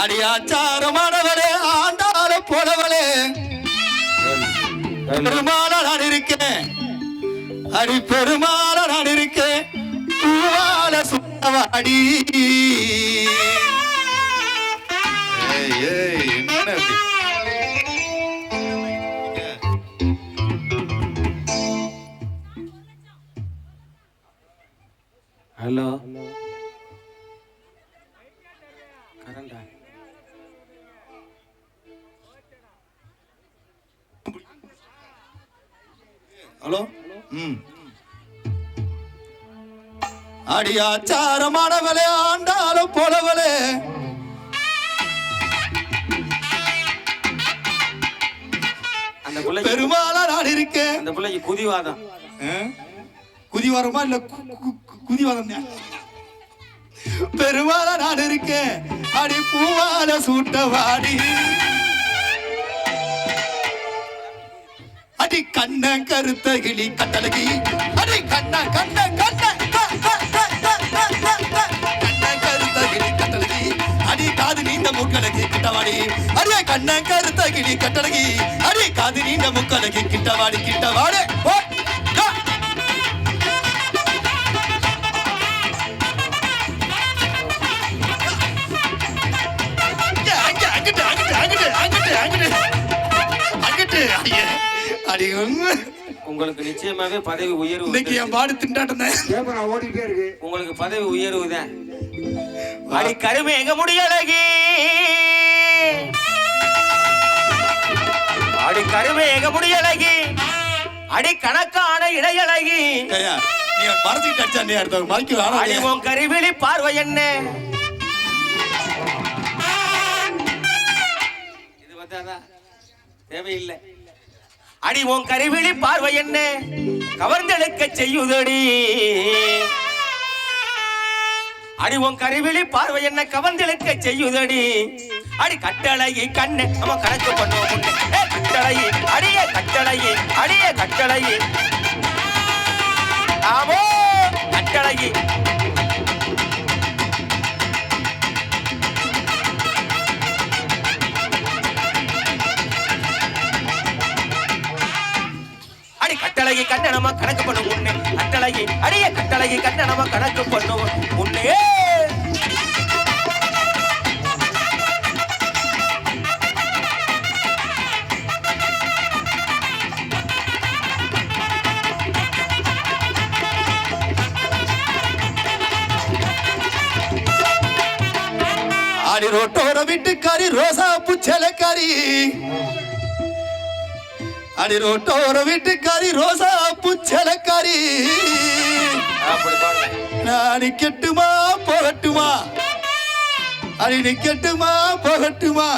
அடியாச்சாரமானவளே ஆண்டாள போலவளே பெருமாள நான் இருக்கேன் அடி பெருமாள நான் இருக்கேன் பூவால சுத்தவாடி ஹலோ ஹலோ அடியாச்சாரமானவளே ஆண்டாலும் போலவளே அந்த பிள்ளை பெருமாளா நான் இருக்கேன். அந்த பிள்ளைக்கு குதிவாதம் குதிவாரமா இல்ல குதிவாதம் பெருமாளா நான் இருக்கேன் அடி பூவால சூட்டவாடி அடி கண்ண கருத்த கிளி கட்டழகி அடி கண்ண கண்ண கண்ண கண்ண கருத்த கிளி கட்டழகி அடி காது நீண்ட முக்கலகி கிட்டவாடி அடியே கண்ண கருத்த கிளி கட்டழகி அடி காது நீண்ட முக்கலகி கிட்டவாடி கிட்டவாடு உங்களுக்கு நிச்சயமாவே பதவி உயர்வு. இன்னைக்கு என் பாடு திண்டாட்டம் ஓடிட்டே இருக்கு. உங்களுக்கு பதவி உயர்வு தான். அடி கருமை எங்க முடியலகி அடி கருமை எங்க முடியலகி அடி கணக்கான இடையழகி நீ மரத்துக்கு கடிச்சா நீ அடுத்த மறைக்க அடி உன் கருவிழி பார்வை என்ன இது பார்த்தாதா தேவையில்லை. அடி உன் கருவிழி பார்வை என்ன கவர்ந்தெடுக்க செய்யுதடி அடி உன் கருவிழி பார்வை என்ன கவர்ந்தெடுக்க செய்யுதடி அடி கட்டளையை கண்ணு நம்ம கணக்கு பண்ணுவோம் கட்டளையை அடிய கட்டளையை அடிய கட்டளையை ஆமோ கட்டளையை கட்டளையை கண்ண நம்ம கணக்கு பண்ணும் முன்னே கட்டளையை அடிய கட்டளையை கண்ண நம்ம கணக்கு பண்ணும் முன்னே ஆடி ரோட்டோர வீட்டுக்காரி ரோசா புச்சலக்காரி அடி ரோட்டோர வீட்டுக்காரி ரோசா புச்சலக்காரி நான் நிக்கட்டுமா போகட்டுமா அடி நிக்கட்டுமா போகட்டுமா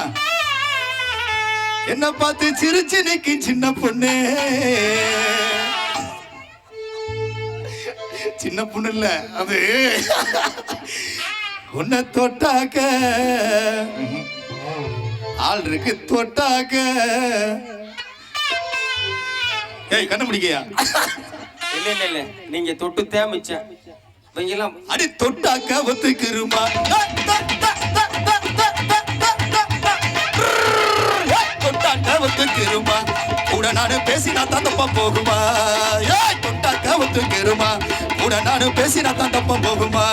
என்ன பார்த்து சிரிச்சு நிக்கும் சின்ன பொண்ணு சின்ன பொண்ணு இல்ல அது உன்னை தொட்டாக்க ஆள் இருக்கு தொட்டாக்க கண்டுபிடிக்கையா இல்ல இல்ல இல்ல நீங்க தொட்டு தேமிச்சேன் இவங்கெல்லாம் அடி தொட்டாக்க ஒத்துக்குருமா தொட்டாக்க ஒத்துக்குருமா கூட நானு பேசினா தான் தப்பா போகுமா தொட்டாக்க ஒத்துக்குருமா கூட நானு பேசினா தான் தப்பா போகுமா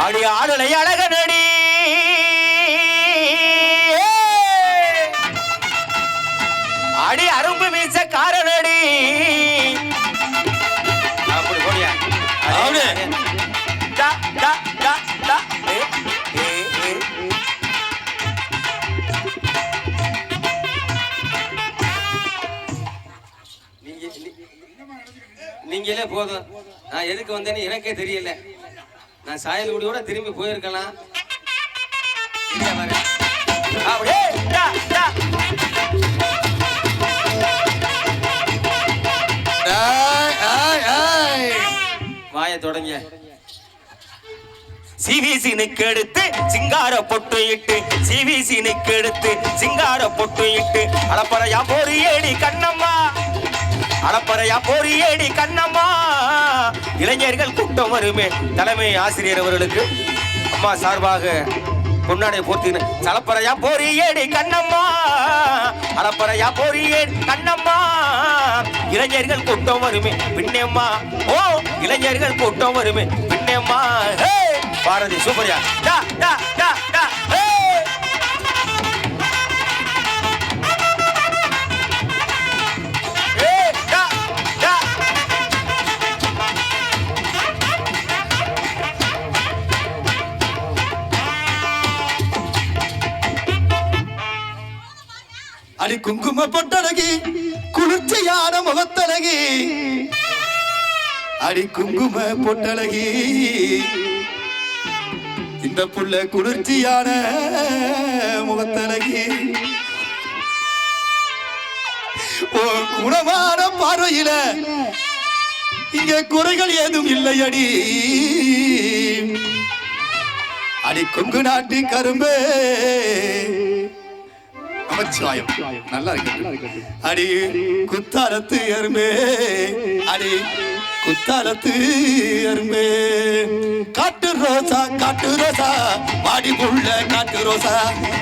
ஆடி ஆடலை அழக நடி அடி அரும்பு வீச காரணடி அப்படி போடியா நீங்களே போதும். நான் எதுக்கு வந்தேன்னு எனக்கே தெரியல. நான் சாயல்குடியோட திரும்பி போயிருக்கலாம். வாய தொடங்க. சிவிசினுக்கு எடுத்து சிங்கார பொட்டு இட்டு சிவிசினுக்கு எடுத்து சிங்கார பொட்டு இட்டு அளப்பறையா போறியேடி கண்ணம்மா அளப்பறையா போறியேடி கண்ணம்மா இளைஞர்கள் கூட்டம் வருமே தலைமை ஆசிரியர் அவர்களுக்கு அம்மா சார்பாக பொன்னாடை போர்த்தின சலப்பறையா போறியேடி கண்ணம்மா அளப்பறையா போறியேடி கண்ணம்மா இளைஞர்கள் கூட்டம் வருமே பின்னேம்மா ஓ இளைஞர்கள் கூட்டம் வருமே பின்னேம்மா ஹே பாரதி சூப்பரியா டா டா டா டா ஹே ஹே டா டா அடி குங்கும பொட்டழகி குளிர்ச்சியான முகத்தழகி அடி குங்கும பொட்டழகி இந்த புள்ள குளிர்ச்சியான முகத்தழகி ஓ குணமான பார்வையில இங்க குறைகள் ஏதும் இல்லையடி அடி கொங்கு நாட்டு கரும்பே நமச்சிவாயம் நல்லா இருக்கு அடி குத்தாலத்து எருமே அடி குத்தாலத்து எருமே காட்டு ரோசா வாடி புள்ள காட்டு ரோசா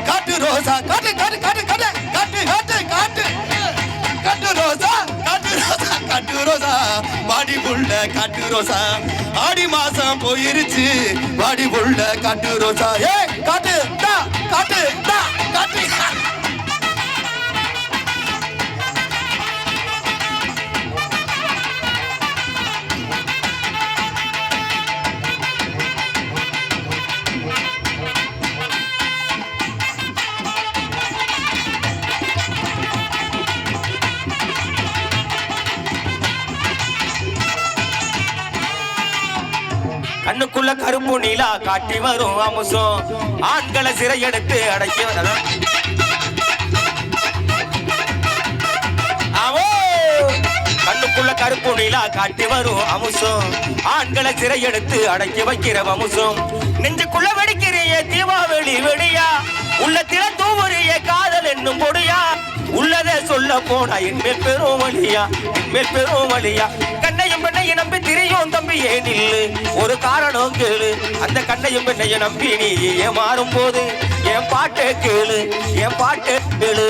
காட்டு காட்டு காட்டு காட்டு காட்டு காட்டு காட்டு காட்டு ரோசா காட்டு ரோசா வாடி புள்ள காட்டு ரோசா ஆடி மாசம் போயிருச்சு வாடி புள்ள காட்டு ரோசா ஏ காட்டு டா காட்டு டா காட்டு கண்ணுக்குள்ள கருப்பு நீலா காட்டி வரும் அமுசம் ஆண்களை சிறையெடுத்து அடக்கி கண்ணுக்குள்ள கருப்பு நீலா காட்டி வரும் அமுசம் ஆண்களை சிறையெடுத்து அடக்கி வைக்கிற அமுசம் நெஞ்சுக்குள்ள வெடிக்கிறிய தீபாவளி வெடியா உள்ளத்தில தூவுறிய காதல் என்னும் பொடியா உள்ளத சொல்ல போனா என்மேல் பெரும் வழியா என்மேல் பெரும் வழியா கண்ணையும் பெண்ணையும் நம்பி திரியும் தம்பி ஏன் நில்லு ஒரு காரணம் கேளு அந்த கண்ணையும் பெண்ணையும் நம்பி நீ ஏமாறும் போது என் பாட்டை கேளு என் பாட்டை கேளு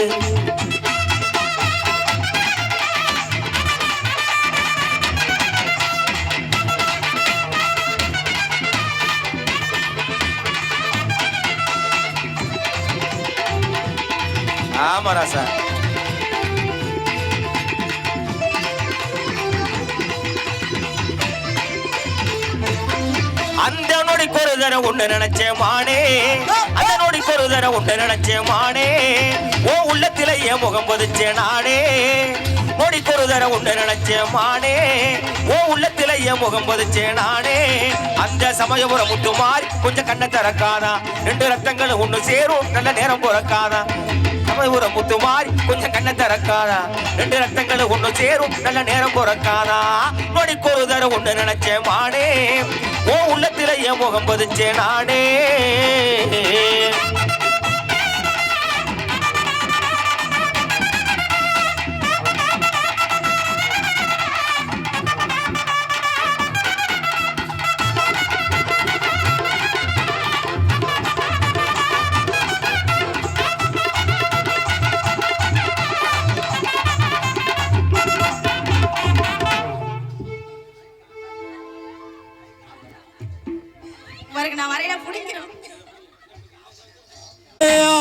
ஆமா ராசா அந்த நொடிக்கு ஒரு தர ஒண்ணு நினைச்சேன் மானே அந்த நொடிக்கு ஒரு தர ஒண்ணு நினைச்சேன் மானே ஓ உள்ளத்தில என் முகம் பதிச்சேன் நானே நொடிக்கு ஒரு தர ஒண்ணு நினைச்சேன் மானே ஓ உள்ளத்தில என் முகம் பதிச்சேன் நானே அந்த சமயபுரம் முட்டு மாறி கொஞ்சம் கண்ணை திறக்காதா ரெண்டு ரத்தங்களும் ஒண்ணு சேரும் நல்ல நேரம் பிறக்காதா சமயபுரம் முத்து மாறி கொஞ்சம் கண்ணை திறக்காதா ரெண்டு ரத்தங்களும் ஒண்ணு சேரும் நல்ல நேரம் பிறக்காதா நொடிக்கு ஒரு தர ஒண்ணு நினைச்சேன் மானே ஓ உள்ளத்தில என் முகம் பதிச்சேன் நானே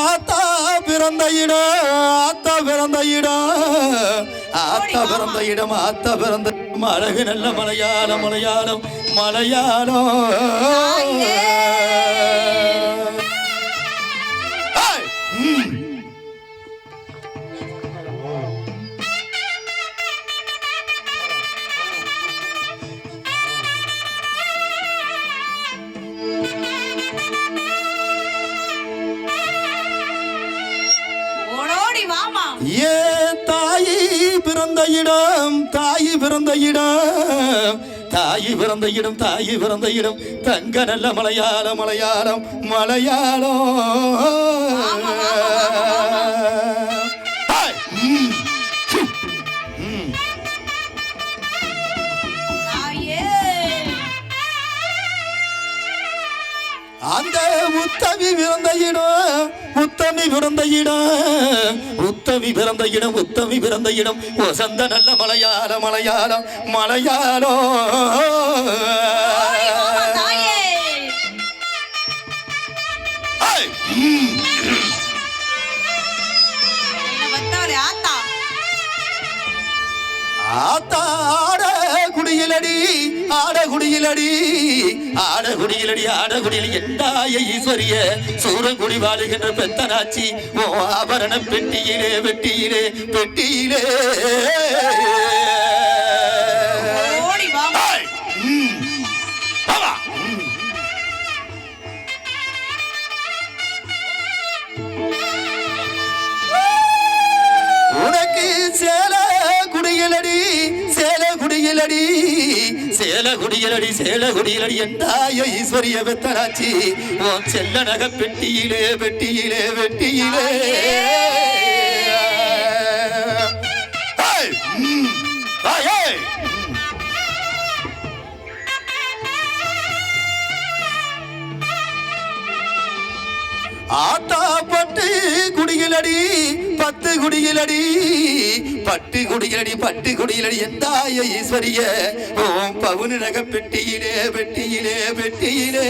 ஆத்தா பிறந்த அழகு நல்ல மலையாளம் மலையாளம் மலையாளம் ஏ தாயி பிறந்த இடம் தாயி பிறந்த இடம் தாயி பிறந்த இடம் தங்க நல்ல மலையாளம் மலையாளம் மலையாளம் ஹாய். அந்த உத்தமி பிறந்த இடம் உத்தமி பிறந்த இடம் உத்தமி பிறந்த இடம் உத்தமி பிறந்த இடம் வசந்த நல்ல மலையாளம் மலையாளம் மலையாளம் ஆத்தா ஆட குடியிலடி ஆட குடியிலடி ஆட குடியிலடி ஆட குடியில் எண்டாய ஈஸ்வரிய சூரங்குடி வாழுகின்ற பெத்தனாச்சி ஓ ஆபரண பெட்டியிலே வெட்டியிலே பெட்டியிலே உனக்கு சேல குடியிலடி சேல குடியிலடி சேல குடியிலடி சேல குடியிலடி எண்டாய ஈஸ்வரிய பெத்தனாச்சி உன் செல்ல நக பெட்டியிலே வெட்டியிலே வெட்டியிலே ஆத்தா பட்டு குடியிலடி பத்து குடியிலடி பட்டு குடியிலடி பட்டு குடியிலடி எந்தாய ஈஸ்வரிய ஓம் பவுனு நக பெட்டியிலே வெட்டியிலே வெட்டியிலே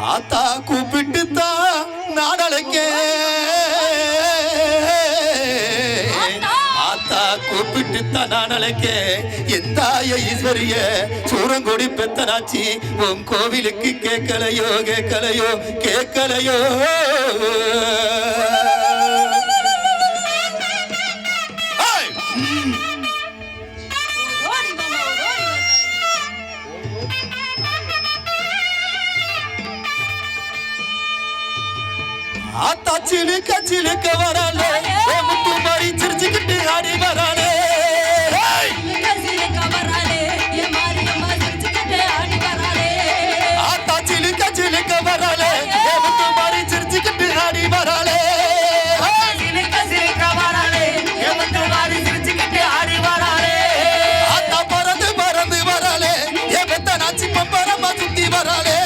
ஆத்தா கூப்பிட்டுத்தா நாடலைக்கே ஆத்தா கூப்பிட்டுத்தா நாடலைக்கே எந்தாய ஈஸ்வரிய சூரங்கொடி பெத்தனாச்சி உன் கோவிலுக்கு கேட்கலையோ கேட்கலையோ கேட்கலையோ ஆத்தா சிலுக்க சிலுக்க வராலே முத்து மாறி சிரிச்சுக்கிட்டு ஆடி வராலே ஆத்தா சிலுக்க சிலுக்க வராலே முத்து மாறி சிரிச்சுக்கிட்டு ஆடி வராலே ஆத்தா பறந்து பறந்து வராலே என் பெத்த நாச்சி பம்பரமா சுத்தி வராலே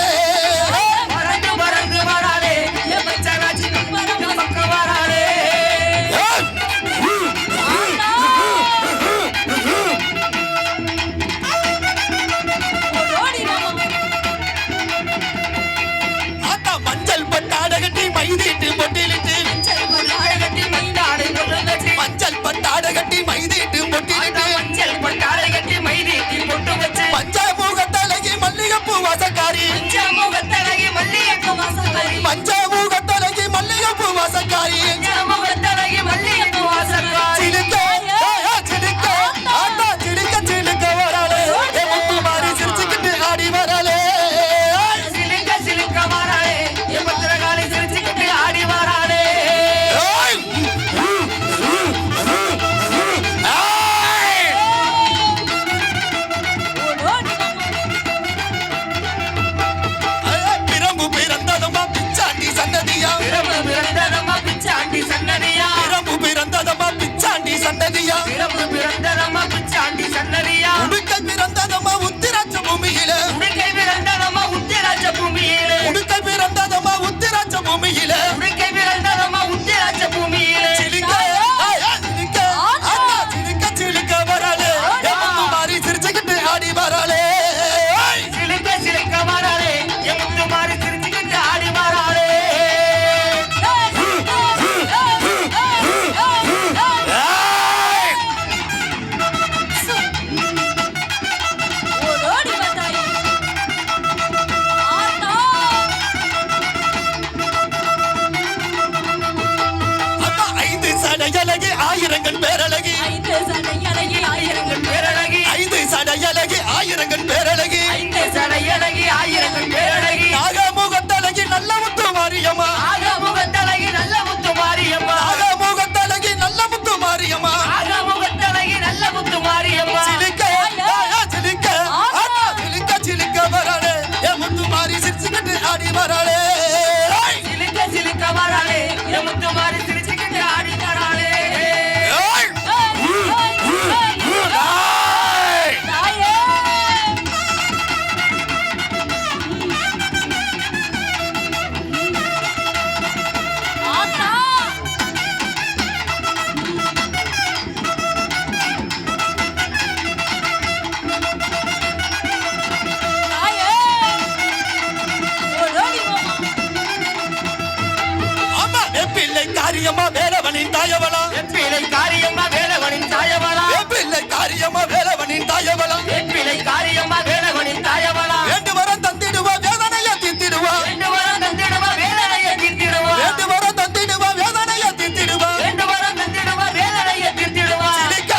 வேலவனின் தாயவளா வெப்பிலை காரியம்மா வேலவனின் தாயவளா வேப்பிள்ளை காரியம்மா வேலவனின் தாயவளா வெப்பிலை காரியம்மா வேலவனின் தாயவளா வேண்டு வரம் தந்திடுவா வேதனைய தீர்த்திடுவா ரெண்டு வரம் தந்திடுவா வேலனைய தீர்த்திடுவா வேண்டு வரம் தந்திடுவா வேதனைய தீர்த்திடுவா ரெண்டு வரம் தந்திடுவா வேலனைய தீர்த்திடுவா சிலிக்க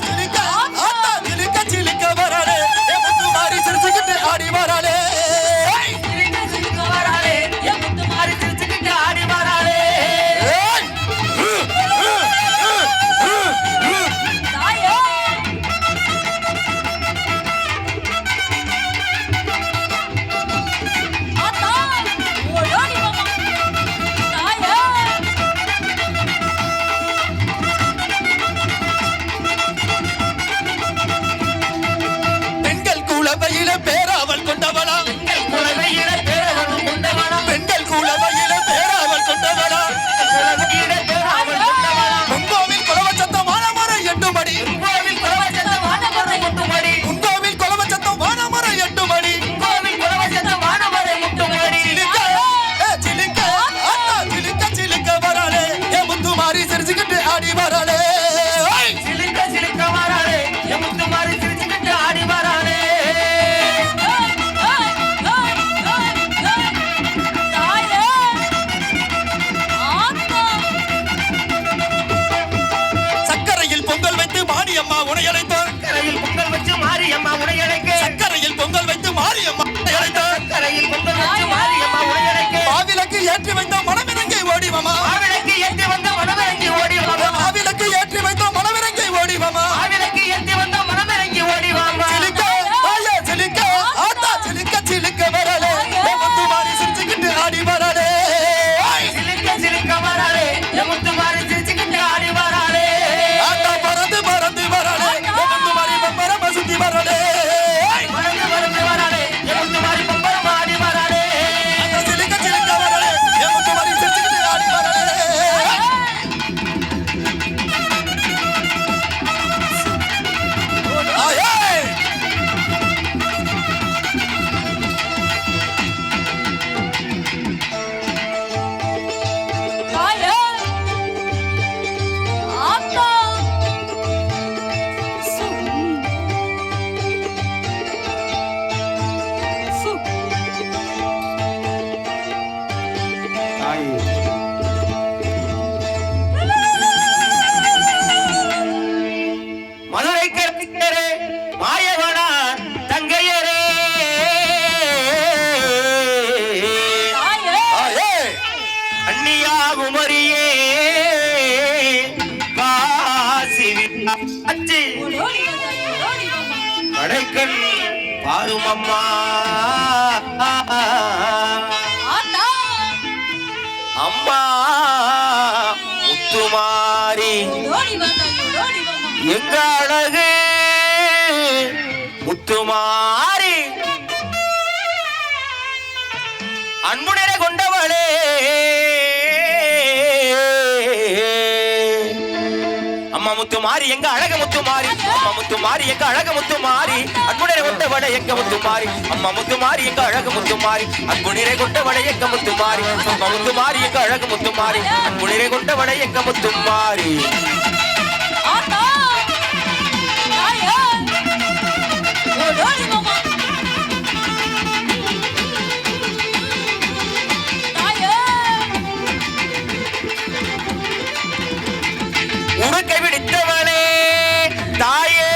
சிலிக்க ஆத்தா சிலிக்க சிலிக்க வராளே என் முத்து மாறி சிரிச்சுக்கிட்டு ஆடி வராளே சிரிக்க சிரிக்க வராளே என் முத்து மாறி சிரிச்சுக்கிட்டு ஆடி வராளே பெண்கள் குலவையில பேராவல் கொண்டவளா பெண்கள் குலவையில பேரவன் கொண்டவளா பெண்கள் குலவையில பேராவல் கொண்டவளா குலவையில பேரவன் கொண்டவளா உங்கோவில் குலவச்சத்தம் வானமர எட்டுமடி கோவில் குலவச்சத்த வானமரை முட்டுமடி உங்கோவில் குலவச்சத்தம் வானமர எட்டுமடி கோவில் குலவச்சத்த வானமரை முட்டுமடி சிலிக்க சிலிக்க ஆத்தா சிலிக்க சிலிக்க வராளே என் முத்து மாறி சிரிச்சுக்கிட்டு ஆடி வராளே சிலிக்க சிலிக்க வராளே என் முத்து மாறி சிரிச்சுக்கிட்டு ஆடி வராளே சக்கரையில் பொங்கல் வைத்து மாரியம்மா உனையழைத்தார் கரையில் பொங்கல் வச்சு மாரியம்மா உடையடைக்க சக்கரையில் பொங்கல் வைத்து மாரியம்மா உனையழைத்தார் கரையில் பொங்கல் வச்சு மாரியம்மா உடையடைக்க மாவிளக்கு ஏற்றி வைத்த மனமிறங்கை ஓடிவமா மாவிளக்கு ஏற்றி வந்த மனமிறங்கி ஓடி வாமா மாவிளக்கு ஏற்றி வைத்த மனமிறங்கை ஓடிவமா மாவிளக்கு ஏற்றி வந்த மனமிறங்கி ஓடி வாமா சிலிக்க தாயே சிலிக்க ஆத்தா சிலிக்க சிலிக்க வராளே என் முத்து மாறி சிரிச்சுக்கிட்டு ஆடி வராளே சிலிக்க சிலிக்க வராளே என் முத்து மாறி சிரிச்சுக்கிட்டு ஆடி வராளே ஆத்தா பறந்து பறந்து வராளே என் முத்து மாறி பம்பரமா சுத்தி வராளே மறந்து மறந்து வராளே என் முத்து மாறி பம்பரம் ஆடி வராளே ஆத்தா சிலிக்க சிலிக்க வராளே என் முத்து மாறி சிரிச்சுக்கிட்டு ஆடி வராளே ஆயே மதுரை கருத்திக்கரே மாயவனா தங்கையரே ஆயே அந்நியா குமரியே காசி அச்சி கடைக்கண் பாருமம்மா அம்மா முத்துமாரி எங்க அழகு முத்துமாரி அன்புடனே கொண்டவளே அம்மா முத்துமாரி எங்க அழகு முத்துமாரி அம்மா முத்துமாரி எங்க அழகு முத்துமாரி அன்புடனே கொண்டவளே எங்க முத்துமாரி அம்மா முத்துமாரி எங்க அழகு முத்துமாரி அன்புடனே கொண்டவளே எங்க முத்துமாரி அம்மா முத்துமாரி எங்க அழகு முத்துமாரி அன்புடனே கொண்டவளே எங்க முத்துமாரி உடுக்கை பிடித்தவளே தாயே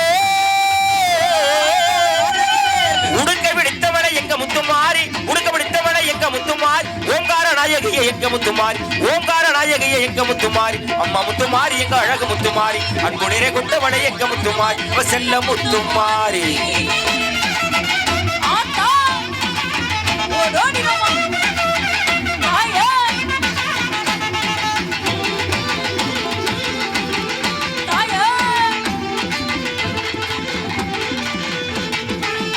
உடுக்கை பிடித்தவளை எங்க முத்துமாரி உடுக்க பிடித்தவளை எங்க முத்துமாரி ஓங்கார நாயகிய எங்க முத்துமாரி ஓங்கார நாயகிய எங்க முத்துமாரி அம்மா முத்துமாரி எங்க அழகு முத்துமாரி அன்புடனே கொண்டவளை எங்க முத்துமாரி அவ செல்ல முத்துமாரி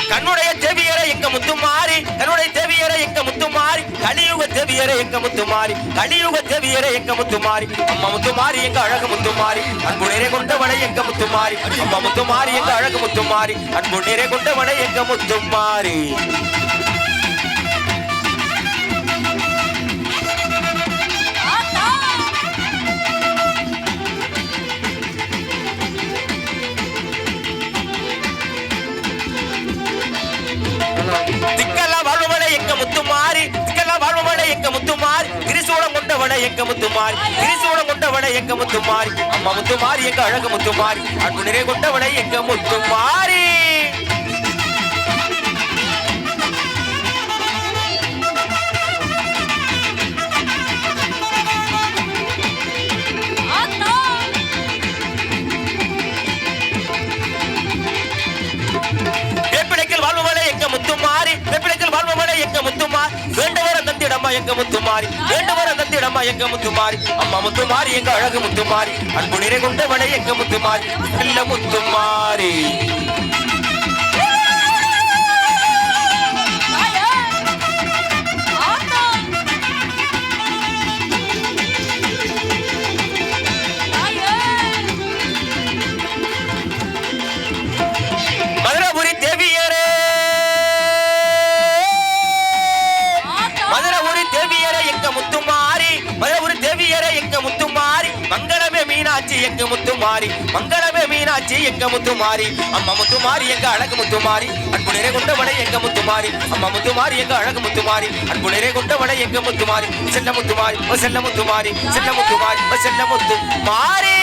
கண்ணுடைய தேவியரை எங்க முத்துமாரி கண்ணுடைய தேவியரை எங்க முத்துமாரி கலியுக தேவியரை எங்க முத்துமாரி கலியுக தேவியரை எங்க முத்துமாரி அம்மா முத்துமாரி எங்க அழகு முத்துமாரி அன்பு நிறை கொண்டவளை எங்க முத்துமாரி அம்மா முத்துமாரி எங்க அழகு முத்துமாரி அன்பு நிறை கொண்டவளை எங்க முத்துமாரி கொண்டவளை எங்க முத்துமாரி திரிசூலம் கொண்டவளை எங்க முத்துமாரி அம்மா முத்துமாரி எங்க அழகு முத்துமாரி அன்பு நிறை கொண்டவளை எங்க முத்துமாரி எங்க முத்துமாரி வேண்டுவர தந்திடம்மா எங்க முத்துமாரி அம்மா முத்துமாரி எங்க அழகு முத்துமாரி அன்பு நிறை கொண்டவளை எங்க முத்துமாரி நல்ல முத்துமாரி எங்க முத்துமாரி மங்களமே மீனாட்சி எங்க முத்துமாரி அம்மா முத்துமாரி எங்க அழகு முத்துமாரி அன்பு நிறை கொண்டவளை எங்க முத்துமாரி அம்மா முத்துமாரி எங்க அழகு முத்துமாரி அன்பு நிறை கொண்டவளை எங்க முத்துமாரி செல்ல முத்துமாரி செல்ல முத்துமாரி செல்ல முத்துமாரி செல்ல முத்துமாரி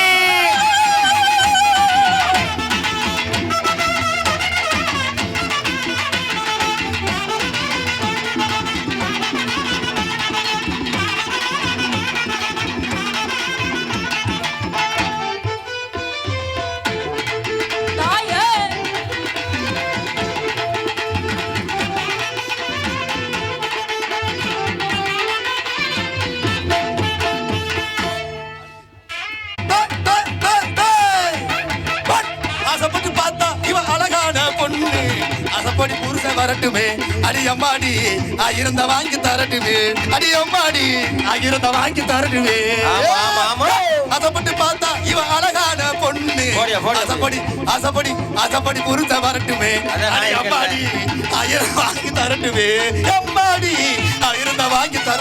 வரட்டுமே அடி அம்மாடி ஆயிரந்த வாங்கி தரட்டுமே அடி அம்மாடி ஆயிரந்த வாங்கி தரட்டுமே அசப்பட்டு பார்த்தா இவ அழகான பொண்ணு அசப்படி புருஷ வரட்டுமே அடி அம்மாடி ஆயிரம் வாங்கி தரட்டுமே அம்மாடி ஆயிரந்த வாங்கி தர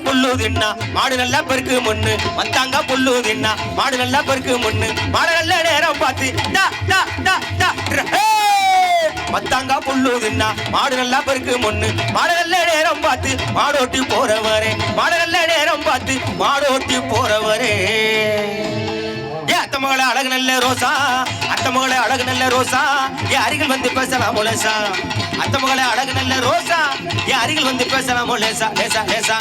புல்லு தின்னா மாடு நல்லா பெருக்கு முன்னு மத்தாங்க புல்லு தின்னா மாடு நல்லா பெருக்கு முன்னு மாடு நல்ல நேரம் பார்த்து மத்தாங்க புல்லு தின்னா மாடு நல்லா பெருக்கு முன்னு மாடு நல்ல நேரம் பார்த்து மாடோட்டி போறவரே மாடு நல்ல நேரம் பார்த்து மாடோட்டி போறவரே அத்தமகளை அழகு நல்ல ரோசா அத்தமகளை அழகு நல்ல ரோசா என் அருகில் வந்து பேசலாம் லேசா அத்தமகளை அழகு நல்ல ரோசா என் அருகில் வந்து பேசலாம் லேசா லேசா லேசா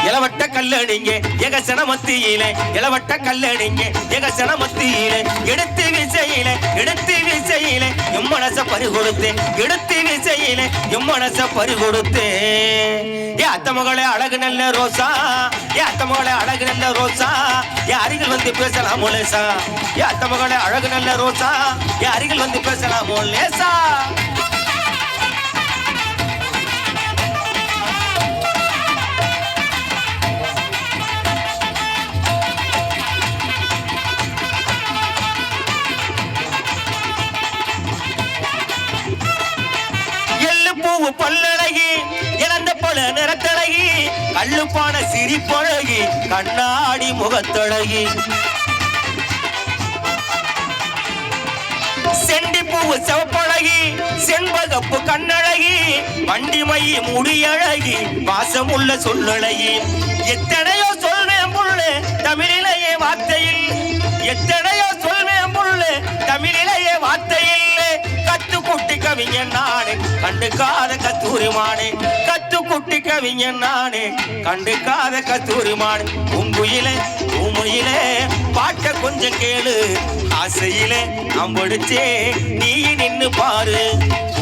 இளவட்ட கல்லடிங்க எக சனமத்தியிலே இளவட்ட கல்லடிங்க எக சனமத்தியிலே எடுத்து விசையிலே எம் மனச பறி கொடுத்தேன் எடுத்து விசையிலே எம் மனச பறி கொடுத்தேன் ஏ அத்தமகளே அழகு நல்ல ரோசா ஏ அத்தமகளே அழகு நல்ல ரோசா ஏ அருகில் வந்து பேசலாம் லேசா ஏ அத்தமகளே அழகு நல்ல ரோசா ஏ அருகில் வந்து பேசலாம் லேசா பல்லழகி இழந்த பல நிறத்தழகி கல்லுப்பான சிரிப்பழகி கண்ணாடி முகத்தழகி செண்டி பூவு சிவப்பழகி செண்பகப்பு கண்ணழகி வண்டிமை முடியழகி வாசமுள்ள சொல்லழகி எத்தனையோ சொல்வேன் புள்ளு தமிழிலேயே வார்த்தையில் எத்தனையோ சொல்வேன் புள்ளு தமிழிலேயே வார்த்தையில் கத்துக்குட்டி கவிஞன் நானே கண்டுக்காத கத்தூரிமானே கத்துக்குட்டி கவிஞன் நானே கண்டுக்காத கத்தூரிமானே உங்குயிலே உமையிலே பாட்ட கொஞ்சம் கேளு ஆசையிலே நாம் படிச்சே நீ நின்னு பாரு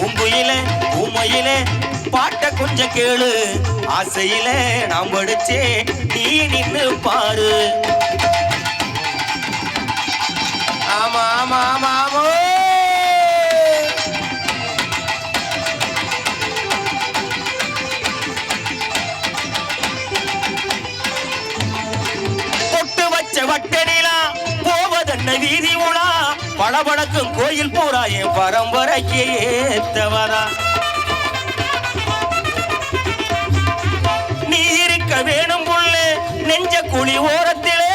உங்குயிலே உமையிலே பாட்ட கொஞ்சம் கேளு ஆசையிலே நாம் படிச்சே நீ நின்னு பாரு ஆமா ஆமா ஆமா ஆமா பண்ண வீதி உலா பளபளக்கும் கோயில் பூரா என் பரம்பரைக்கு ஏத்தவதா நீ இருக்க வேணும் புள்ளு நெஞ்ச குழி ஓரத்திலே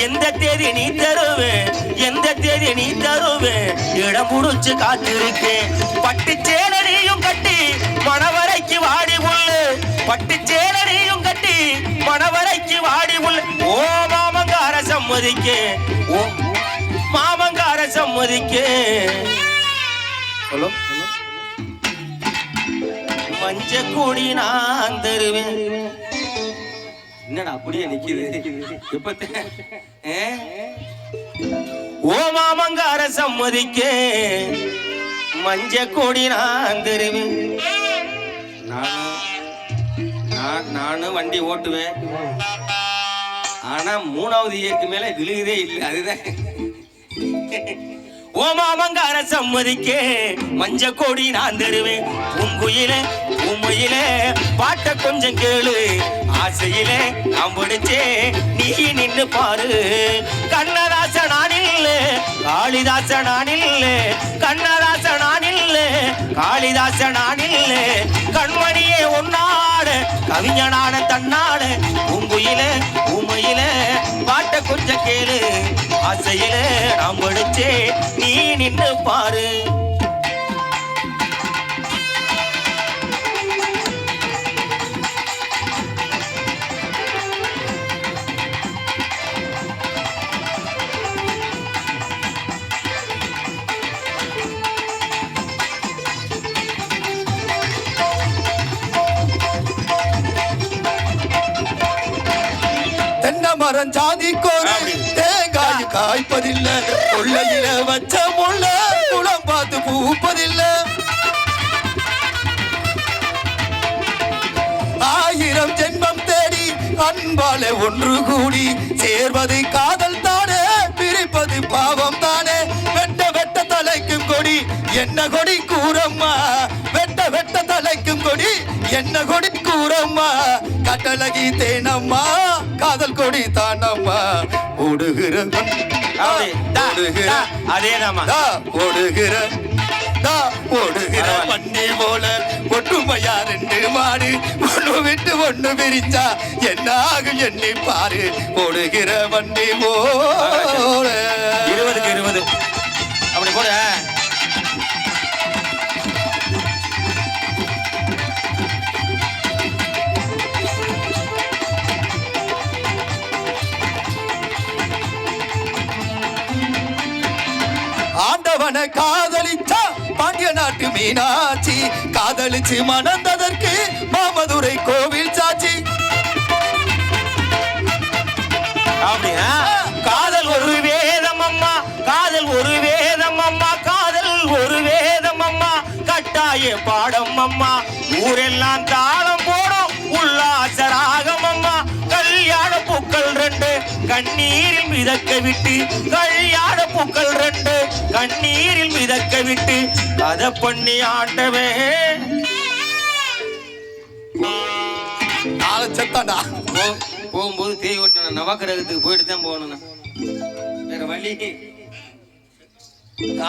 எந்த தேதி நீ தருவேன் எந்த தேதி நீ தருவேன் இடம் புடிச்சு காத்திருக்கேன் பட்டு சேலனையும் கட்டி மணவரைக்கு வாடி புள்ளு பட்டு சேலனையும் கட்டி மணவரைக்கு வாடி புள்ளு ஓ மாமங்கார சம்மதிக்கே ஓ மாமங்கார சம்மதிக்கே ஹலோ மஞ்ச கூடி நான் தருவேன் என்னடா அப்படியே நிக்குது ஓ மாமங்கார சம்மதிக்கே மஞ்ச கொடி நான் தருவேன் நானும் வண்டி ஓட்டுவேன் ஆனா 3வது இயற்கு மேல விழுகுதே இல்லை அதுதான் ஓ மாமங்கார சம்மதிக்கே மஞ்ச கொடி நான் தருவேன் உங்குயிலே உண்மையிலே பாட்ட கொஞ்சம் கேளு ஆசையிலே நான் பிடிச்சே நீ நின்னு பாரு கண்ணதாச நான் இல்லை காளிதாச நான் இல்லை கண்ணதாச நான் இல்லை காளிதாச நான் இல்லை கண்மணியே உன்னாடு கவிஞனான தன்னாடு உங்குயிலே உண்மையிலே பாட்ட கொஞ்சம் கேளு ஆசையிலே நான் பிடிச்சே நீ நின்னு பாரு மரம் சாதிக்கோரு தேங்காய் காய்ப்பதில்லை கொள்ளையில வச்ச முள்ள குளம் பார்த்து பூப்பதில்லை 1000 ஜென்மம் தேடி அன்பாலே ஒன்று கூடி சேர்வது காதல் தானே பிரிப்பது பாவம் தானே வெட்ட வெட்ட தலைக்கும் கொடி என்ன கொடி கூறம்மா வெட்ட வெட்ட தலைக்கும் கொடி என்ன கொடி கூறம்மா கட்டழகி தேனம்மா காதல் கொடி தானம்மா ஓடுகிற ஓடுகிற வண்டி போல ஒற்றுமையா 2 மாடு ஒண்ணு விட்டு ஒண்ணு பிரிஞ்சா என்ன ஆகும் எண்ணி பாரு ஓடுகிற வண்டி போல 20க்கு 20 அப்படி போட ஆண்டவன காதலிச்சா பாண்டிய நாட்டு மீனாட்சி காதலிச்சு மணந்ததற்கு மாமதுரை கோவில் சாட்சி அப்படியா காதல் ஒரு வேதம் அம்மா காதல் ஒரு வேதம் அம்மா காதல் ஒரு வேதம் அம்மா கட்டாய பாடம் அம்மா ஊரெல்லாம் தாளம் போடும் உல்லாசராகம் அம்மா கல்யாண பூக்கள் 2 கண்ணீரில் மிதக்க விட்டு கல்யாண பூக்கள் 2 கண்ணீரில் மிதக்க விட்டு கதை பண்ணி ஆண்டவே செத்தாண்டா போகும்போது தேய் ஓட்டின நவக்கிரகத்துக்கு போயிட்டு தான் போகணும் வேற வழி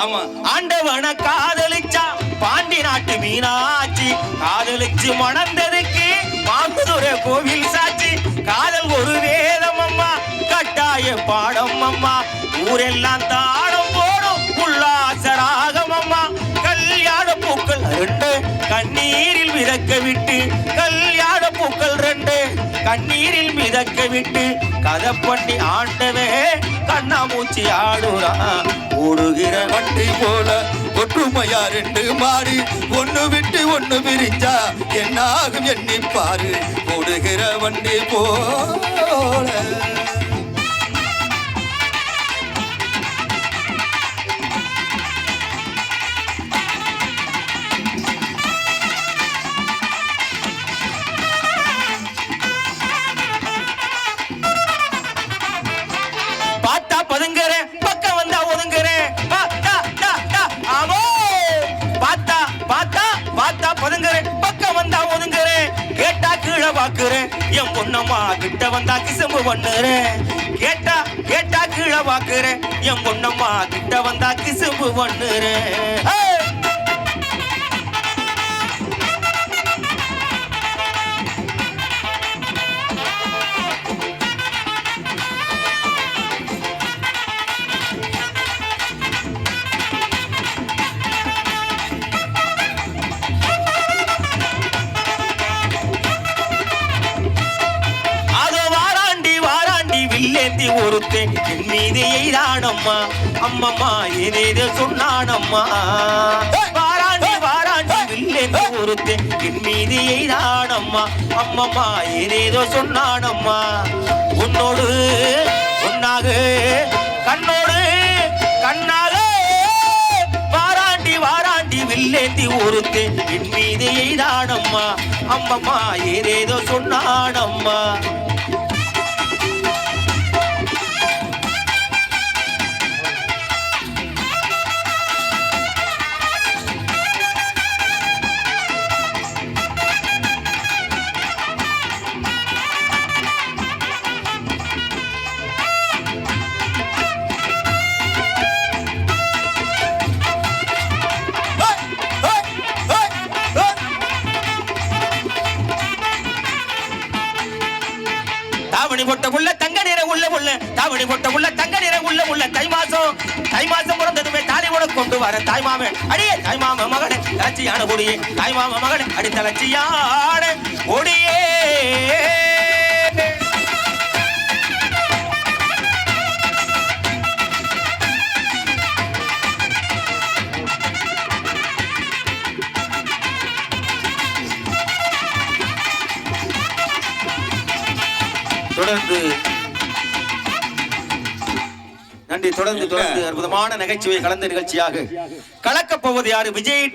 ஆமா ஆண்டவன காதலிச்சா பாண்டி நாட்டு மீனாட்சி காதலிச்சு மணந்ததுக்கு மாமதுரை கோவில் சாட்சி காதல் ஒரு வேதம் அம்மா கட்டாய பாடம் அம்மா ஊரெல்லாம் தாளம் போடும் உல்லாசராகம் அம்மா கல்யாண பூக்கள் 2 கண்ணீரில் மிதக்க விட்டு கல்யாண பூக்கள் 2 கண்ணீரில் மிதக்க விட்டு கதை பண்ணி ஆண்டவே கண்ணாமூச்சி ஆடுறா ஓடுகிற வண்டி போல ஒற்றுமையா 2 மாடு ஒண்ணு விட்டு ஒண்ணு பிரிஞ்சா என்ன ஆகும் எண்ணி பாரு ஓடுகிற வண்டி போல பாக்குறேன் என் பொண்ணம்மா கிட்ட வந்தா கிசம்பு பண்ணுறேன் கேட்டா கீழே பாக்குறேன் என் பொண்ணம்மா கிட்ட வந்தா கிசும்பு பண்ணுறேன். வில்லேந்தி ஒருத்தன் என் மீது எய்தானம்மா அம்மம்மா ஏதேதோ சொன்னானம்மா. வாராண்டி வாராண்டி வில்லேந்தி ஒருத்தன் என் மீது எய்தானம்மா அம்மம்மா ஏதேதோ சொன்னானம்மா. உன்னோடு ஒன்னாக கண்ணோடு கண்ணாக வாராண்டி வாராண்டி வில்லேந்தி ஒருத்தன் என் மீது எய்தானம்மா அம்மம்மா ஏதேதோ சொன்னானம்மா. தாவணி போட்ட உள்ள தங்க நிற உள்ள உள்ள தாவணி போட்ட உள்ள தங்க நிற உள்ள உள்ள தை மாசம் பிறந்ததுமே தாலி கூட கொண்டு வர தாய்மாமே அடியே தாய்மாம மகனே தலச்சியான கொடியே தாய்மாம மகனே அடி தலச்சியான கொடியே. தொடர்ந்து நன்றி. தொடர்ந்து அற்புதமான நகைச்சுவை கலந்த நிகழ்ச்சியாக கலக்கப் போவது யாரு? விஜய்